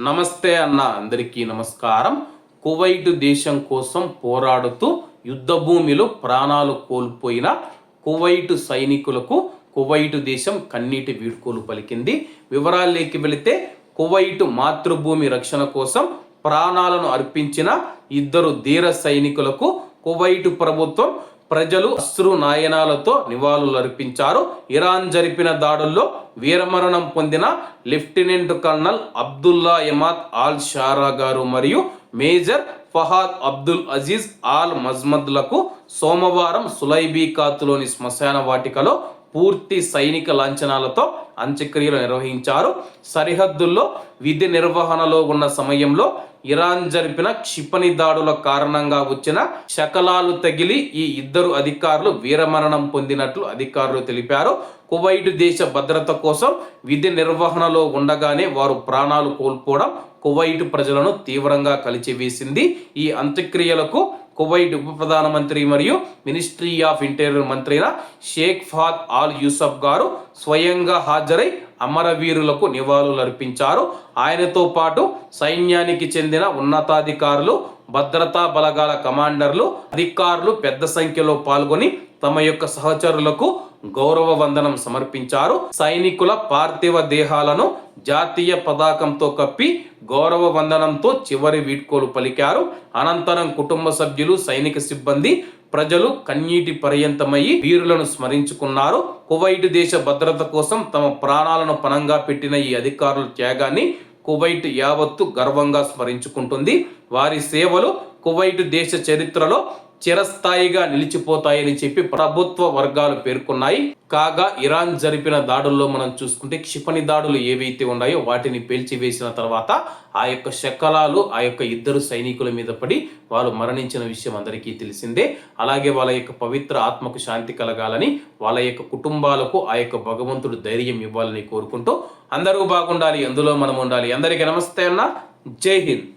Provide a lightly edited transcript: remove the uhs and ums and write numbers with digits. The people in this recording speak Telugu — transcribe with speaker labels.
Speaker 1: నమస్తే అన్న అందరికీ నమస్కారం. కువైట్ దేశం కోసం పోరాడుతూ యుద్ధ భూమిలో ప్రాణాలు కోల్పోయిన కువైట్ సైనికులకు కువైట్ దేశం కన్నీటి వీడ్కోలు పలికింది. వివరాల్లోకి వెళితే కువైట్ మాతృభూమి రక్షణ కోసం ప్రాణాలను అర్పించిన ఇద్దరు ధీర సైనికులకు కువైట్ ప్రభుత్వం ప్రజలు అశ్రు నాయనాలతో నివాళులు అర్పించారు. ఇరాన్ జరిపిన దాడుల్లో వీరమరణం పొందిన lieutenant colonel Abdullah Emad Al Shara గారు మరియు major Fahad Abdul Aziz Al మజ్మద్లకు సోమవారం సులైబీకాతులోని శ్మశాన వాటికలో పూర్తి సైనిక లాంఛనాలతో అంత్యక్రియలు నిర్వహించారు. సరిహద్దుల్లో విధి నిర్వహణలో ఉన్న సమయంలో ఇరాన్ జరిపిన క్షిపణి దాడుల కారణంగా వచ్చిన శకలాలు తగిలి ఈ ఇద్దరు అధికారులు వీరమరణం పొందినట్లు అధికారులు తెలిపారు. కువైట్ దేశ భద్రత కోసం విధి నిర్వహణలో ఉండగానే వారు ప్రాణాలు కోల్పోవడం కువైట్ ప్రజలను తీవ్రంగా కలిచివేసింది. ఈ అంత్యక్రియలకు కువైట్ ఉప ప్రధానమంత్రి మరియు మినిస్ట్రీ ఆఫ్ ఇంటీరియర్ మంత్రి అయిన షేక్ ఫహాద్ ఆల్ యూసఫ్ గారు స్వయంగా హాజరై అమరవీరులకు నివాళులు అర్పించారు. ఆయనతో పాటు సైన్యానికి చెందిన ఉన్నతాధికారులు, భద్రతా బలగాల కమాండర్లు, అధికారులు పెద్ద సంఖ్యలో పాల్గొని తమ యొక్క సహచరులకు గౌరవ వందనం సమర్పించారు. సైనికుల పార్థివ దేహాలను జాతీయ పతాకంతో కప్పి గౌరవ వందనంతో చివరి వీడ్కోలు పలికారు. అనంతరం కుటుంబ సభ్యులు, సైనిక సిబ్బంది, ప్రజలు కన్నీటి పర్యంతమయ్యి వీరులను స్మరించుకున్నారు. కువైట్ దేశ భద్రత కోసం తమ ప్రాణాలను పణంగా పెట్టిన ఈ అధికారుల త్యాగాన్ని కువైట్ యావత్తు గర్వంగా స్మరించుకుంటుంది. వారి సేవలు కువైట్ దేశ చరిత్రలో చిరస్థాయిగా నిలిచిపోతాయని చెప్పి ప్రభుత్వ వర్గాలు పేర్కొన్నాయి. కాగా ఇరాన్ జరిపిన దాడుల్లో మనం చూసుకుంటే క్షిపణి దాడులు ఏవైతే ఉన్నాయో వాటిని పేల్చివేసిన తర్వాత ఆ యొక్క శకలాలు ఆ యొక్క ఇద్దరు సైనికుల మీద పడి వాళ్ళు మరణించిన విషయం అందరికీ తెలిసిందే. అలాగే వాళ్ళ యొక్క పవిత్ర ఆత్మకు శాంతి కలగాలని, వాళ్ళ యొక్క కుటుంబాలకు ఆ యొక్క భగవంతుడు ధైర్యం ఇవ్వాలని కోరుకుంటూ అందరూ బాగుండాలి, అందులో మనం ఉండాలి. అందరికీ నమస్తే అన్న, జై హింద్.